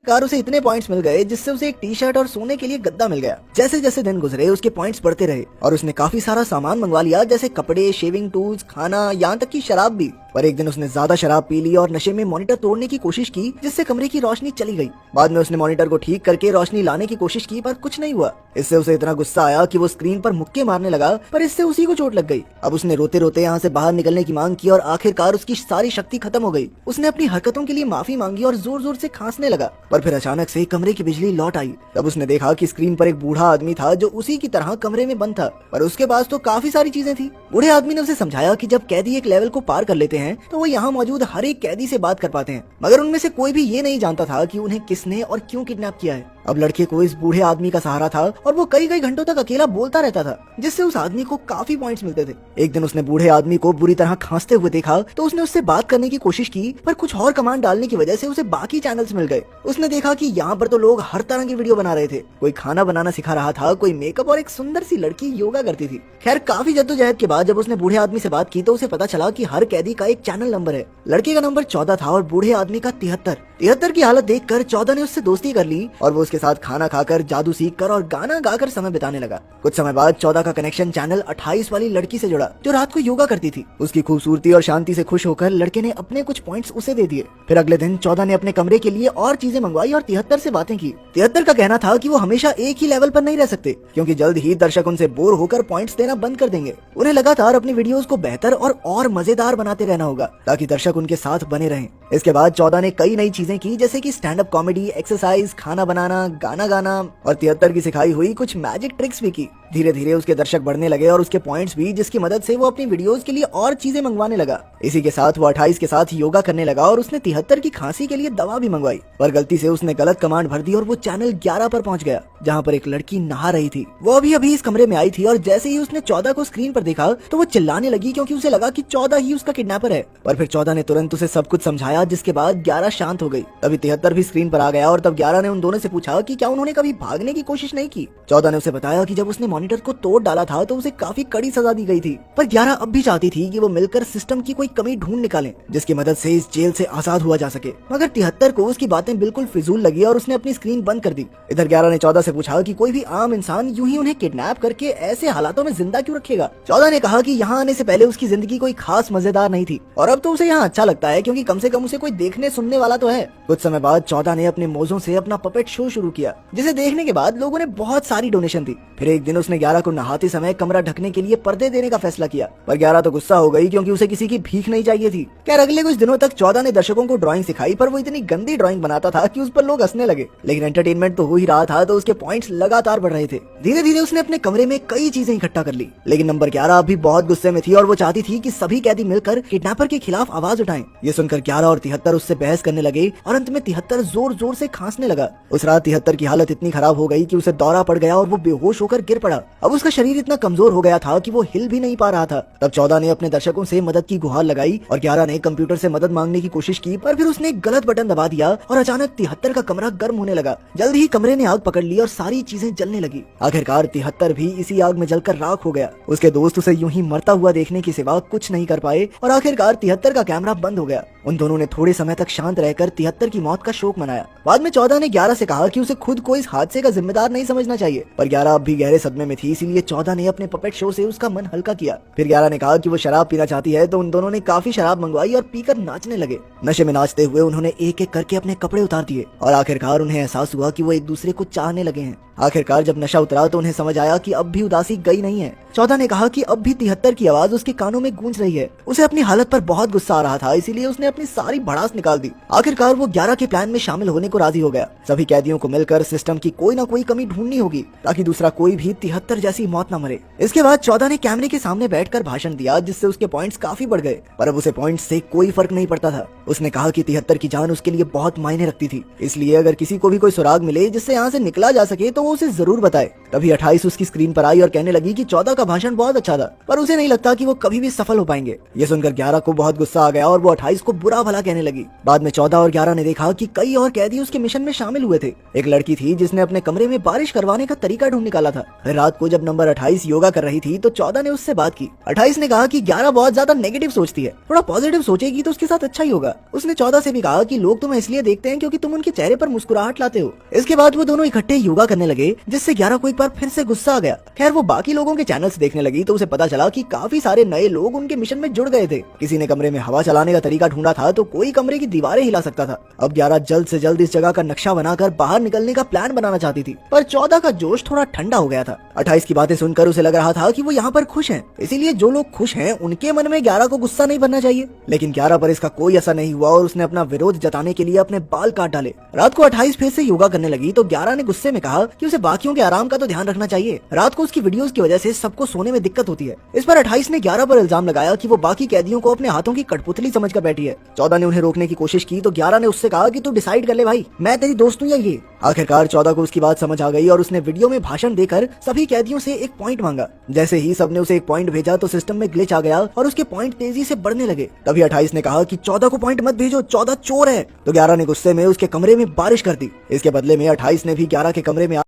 Car उसे इतने points मिल गए जिससे उसे एक टी शर्ट और सोने के लिए गद्दा मिल गया। जैसे जैसे दिन गुजरे उसके पॉइंट्स बढ़ते रहे और उसने काफी सारा सामान मंगवा लिया, जैसे कपड़े, शेविंग टूल्स, खाना, यहाँ तक की शराब भी। पर एक दिन उसने ज्यादा शराब पी ली और नशे में मॉनिटर तोड़ने की कोशिश की, जिससे कमरे की रोशनी चली गई। बाद में उसने मॉनिटर को ठीक करके रोशनी लाने की कोशिश की, पर कुछ नहीं हुआ। इससे उसे इतना गुस्सा आया कि वो स्क्रीन पर मुक्के मारने लगा, पर इससे उसी को चोट लग गई। अब उसने रोते रोते यहाँ से बाहर निकलने की मांग की और आखिरकार उसकी सारी शक्ति खत्म हो गई। उसने अपनी हरकतों के लिए माफी मांगी और जोर जोर से खांसने लगा, पर फिर अचानक से कमरे की बिजली लौट आई। तब उसने देखा कि स्क्रीन पर एक बूढ़ा आदमी था जो उसी की तरह कमरे में बंद था, पर उसके पास तो काफी सारी चीजें थी। बूढ़े आदमी ने उसे समझाया कि जब कैदी एक लेवल को पार कर लेते हैं तो वो यहाँ मौजूद हर एक कैदी से बात कर पाते हैं, मगर उनमें से कोई भी ये नहीं जानता था कि उन्हें किसने और क्यों किडनैप किया है। अब लड़के को इस बूढ़े आदमी का सहारा था और वो कई कई घंटों तक अकेला बोलता रहता था, जिससे उस आदमी को काफी पॉइंट्स मिलते थे। एक दिन उसने बूढ़े आदमी को बुरी तरह खांसते हुए देखा तो उसने उससे बात करने की कोशिश की, पर कुछ और कमांड डालने की वजह से उसे बाकी चैनल्स मिल गए। उसने देखा कि यहाँ पर तो लोग हर तरह की वीडियो बना रहे थे। कोई खाना बनाना सिखा रहा था, कोई मेकअप और एक सुंदर सी लड़की योगा करती थी। खैर काफी जद्दोजहद के बाद जब उसने बूढ़े आदमी से बात की तो उसे पता चला कि हर कैदी का एक चैनल नंबर है। लड़के का नंबर 14 था और बूढ़े आदमी का 73 की हालत देखकर 14 ने उससे दोस्ती कर ली और वो उसके साथ खाना खाकर, जादू सीखकर और गाना गाकर समय बिताने लगा। कुछ समय बाद 14 का कनेक्शन चैनल 28 वाली लड़की से जुड़ा, जो रात को योगा करती थी। उसकी खूबसूरती और शांति से खुश होकर लड़के ने अपने कुछ पॉइंट्स उसे दे दिए। फिर अगले दिन 14 ने अपने कमरे के लिए और चीजें मंगवाई और 73 से बातें की। 73 का कहना था कि वो हमेशा एक ही लेवल पर नहीं रह सकते, क्योंकि जल्द ही दर्शक उनसे बोर होकर पॉइंट्स देना बंद कर देंगे। उन्हें लगातार अपनी वीडियोस को बेहतर और मजेदार बनाते रहना होगा ताकि दर्शक उनके साथ बने रहें। इसके बाद 14 ने कई नई चीजें की, जैसे कि स्टैंड अप कॉमेडी, एक्सरसाइज, खाना बनाना, गाना गाना और 73 की सिखाई हुई कुछ मैजिक ट्रिक्स भी की। धीरे धीरे उसके दर्शक बढ़ने लगे और उसके पॉइंट्स भी, जिसकी मदद से वो अपनी वीडियोस के लिए और चीजें मंगवाने लगा। इसी के साथ वो 28 के साथ योगा करने लगा और उसने 73 की खांसी के लिए दवा भी मंगवाई, पर गलती से उसने गलत कमांड भर दी और वो चैनल 11 पर पहुंच गया, जहां पर एक लड़की नहा रही थी। वो अभी इस कमरे में आई थी और जैसे ही उसने 14 को स्क्रीन पर देखा तो वो चिल्लाने लगी, क्योंकि उसे लगा कि 14 ही उसका किडनैपर है। पर फिर 14 ने तुरंत उसे सब कुछ समझाया, जिसके बाद 11 शांत हो गई। तभी 73 भी स्क्रीन पर आ गया और तब 11 ने उन दोनों से पूछा कि क्या उन्होंने कभी भागने की कोशिश नहीं की। 14 ने उसे बताया कि जब उसने मॉनिटर को तोड़ डाला था तो उसे काफी कड़ी सजा दी गई थी, पर 11 अब भी चाहती थी कि वो मिलकर सिस्टम की कोई कमी ढूंढ निकालें, जिसकी मदद से इस जेल से आजाद हुआ जा सके। मगर 73 को उसकी बातें बिल्कुल फिजूल लगी और उसने अपनी स्क्रीन बंद कर दी। इधर 11 ने 14 से पूछा कि कोई भी आम इंसान यूं ही उन्हें किडनैप करके ऐसे हालातों में जिंदा क्यों रखेगा। 14 ने कहा कि यहाँ आने से पहले उसकी जिंदगी कोई खास मजेदार नहीं थी और अब तो उसे यहाँ अच्छा लगता है, क्योंकि कम से कम उसे कोई देखने सुनने वाला तो है। कुछ समय बाद 14 ने अपने मौजों से अपना पपेट शो शुरू किया, जिसे देखने के बाद लोगों ने बहुत सारी डोनेशन दी। फिर एक दिन उसने 11 को नहाते समय कमरा ढकने के लिए पर्दे देने का फैसला किया, पर 11 तो गुस्सा हो गई, क्योंकि उसे किसी की भीख नहीं चाहिए थी। खैर अगले कुछ दिनों तक 14 ने दर्शकों को ड्राइंग सिखाई, पर वो इतनी गंदी ड्राइंग बनाता था कि उस पर लोग हंसने लगे। लेकिन एंटरटेनमेंट तो हो ही रहा था, तो उसके पॉइंट्स लगातार बढ़ रहे थे। धीरे धीरे उसने अपने कमरे में कई चीजें इकट्ठा कर ली, लेकिन नंबर 11 अभी बहुत गुस्से में थी और वो चाहती थी कि सभी कैदी मिलकर किडनैपर के खिलाफ आवाज उठाएं। ये सुनकर 11 और 73 उससे बहस करने लगे और अंत में 73 जोर जोर से खांसने लगा। उस रात 73 की हालत इतनी खराब हो गई कि उसे दौरा पड़ गया और वो बेहोश होकर गिर पड़ा। अब उसका शरीर इतना कमजोर हो गया था कि वो हिल भी नहीं पा रहा था। तब 14 ने अपने दर्शकों से मदद की गुहार लगाई और 11 ने कंप्यूटर से मदद मांगने की कोशिश की, पर फिर उसने एक गलत बटन दबा दिया और अचानक 73 का कमरा गर्म होने लगा। जल्द ही कमरे ने आग पकड़ ली और सारी चीजें जलने लगी। आखिरकार 73 भी इसी आग में जलकर राख हो गया। उसके दोस्त उसे यूं ही मरता हुआ देखने के सिवा कुछ नहीं कर पाए और आखिरकार 73 का कैमरा बंद हो गया। उन दोनों ने थोड़े समय तक शांत रहकर 73 की मौत का शोक मनाया। बाद में 14 ने 11 से कहा कि उसे खुद को इस हादसे का जिम्मेदार नहीं समझना चाहिए, पर 11 अब भी गहरे सदमे में थी, इसीलिए 14 ने अपने पपेट शो से उसका मन हल्का किया। फिर 11 ने कहा कि वो शराब पीना चाहती है, तो उन दोनों ने काफी शराब मंगवाई और पीकर नाचने लगे। नशे में नाचते हुए उन्होंने एक एक करके अपने कपड़े उतार दिए और आखिरकार उन्हें एहसास हुआ कि वो एक दूसरे को चाहने लगे हैं। आखिरकार जब नशा उतरा तो उन्हें समझ आया कि अब भी उदासी गई नहीं है। 14 ने कहा कि अब भी 73 की आवाज उसके कानों में गूंज रही है। उसे अपनी हालत पर बहुत गुस्सा आ रहा था, इसीलिए उसने अपनी सारी भड़ास निकाल दी। आखिरकार वो 11 के प्लान में शामिल होने को राजी हो गया। सभी कैदियों को मिलकर सिस्टम की कोई ना कोई कमी ढूंढनी होगी ताकि दूसरा कोई भी 73 जैसी मौत न मरे। इसके बाद 14 ने कैमरे के सामने बैठकर भाषण दिया, जिससे उसके पॉइंट्स काफी बढ़ गए, पर अब उसे पॉइंट्स से कोई फर्क नहीं पड़ता था। उसने कहा कि 73 की जान उसके लिए बहुत मायने रखती थी, इसलिए अगर किसी को भी कोई सुराग मिले जिससे यहाँ से निकला जा सके तो वो उसे जरूर बताए। तभी 28 उसकी स्क्रीन पर आई और कहने लगी कि 14 का भाषण बहुत अच्छा था, पर उसे नहीं लगता कि वो कभी भी सफल हो पाएंगे। ये सुनकर 11 को बहुत गुस्सा आ गया और वो 28 को बुरा भला कहने लगी। बाद में 14 और 11 ने देखा कि कई और कैदी उसके मिशन में शामिल हुए थे। एक लड़की थी जिसने अपने कमरे में बारिश करवाने का तरीका ढूंढ निकाला था। रात को जब नंबर 28 योगा कर रही थी तो 14 ने उससे बात की। 28 ने कहा कि 11 बहुत ज्यादा नेगेटिव सोचती है, थोड़ा पॉजिटिव सोचेगी तो उसके साथ अच्छा ही होगा। उसने 14 से भी कहा कि लोग तुम्हें इसलिए देखते हैं क्योंकि तुम उनके चेहरे पर मुस्कुराहट लाते हो। इसके बाद वो दोनों इकट्ठे योगा करने लगे, जिससे 11 को एक बार फिर से गुस्सा आ गया। खैर वो बाकी लोगों के चैनल से देखने लगी तो उसे पता चला कि काफी सारे नए लोग उनके मिशन में जुड़ गए थे। किसी ने कमरे में हवा चलाने का तरीका ढूंढा था तो कोई कमरे की दीवारें हिला सकता था। अब 11 जल्द से जल्द इस जगह का नक्शा बनाकर बाहर निकलने का प्लान बनाना चाहती थी, पर 14 का जोश थोड़ा ठंडा हो गया था। 28 की बातें सुनकर उसे लग रहा था कि वो यहाँ पर खुश हैं, इसीलिए जो लोग खुश हैं उनके मन में 11 को गुस्सा नहीं बनना चाहिए। लेकिन 11 पर इसका कोई असर नहीं हुआ और उसने अपना विरोध जताने के लिए अपने बाल काट डाले। रात को 28 फिर से योगा करने लगी तो 11 ने गुस्से में कहा कि उसे बाकियों के आराम का तो ध्यान रखना चाहिए। रात को उसकी वीडियोस की वजह से सबको सोने में दिक्कत होती है। इस पर 28 ने 11 पर इल्जाम लगाया कि वो बाकी कैदियों को अपने हाथों की कठपुतली समझकर बैठी है। 14 ने उन्हें रोकने की कोशिश की तो 11 ने उससे कहा कि तू डिसाइड कर ले भाई, मैं तेरी दोस्त हूँ या ये। आखिरकार 14 को उसकी बात समझ आ गई और उसने वीडियो में भाषण देकर सभी कैदियों से एक पॉइंट मांगा। जैसे ही सबने उसे एक पॉइंट भेजा तो सिस्टम में ग्लिच आ गया और उसके पॉइंट तेजी से बढ़ने लगे। तभी 28 ने कहा कि 14 को पॉइंट मत भेजो, 14 चोर है। तो 11 ने गुस्से में उसके कमरे में बारिश कर दी। इसके बदले में 28 ने भी 11 के कमरे में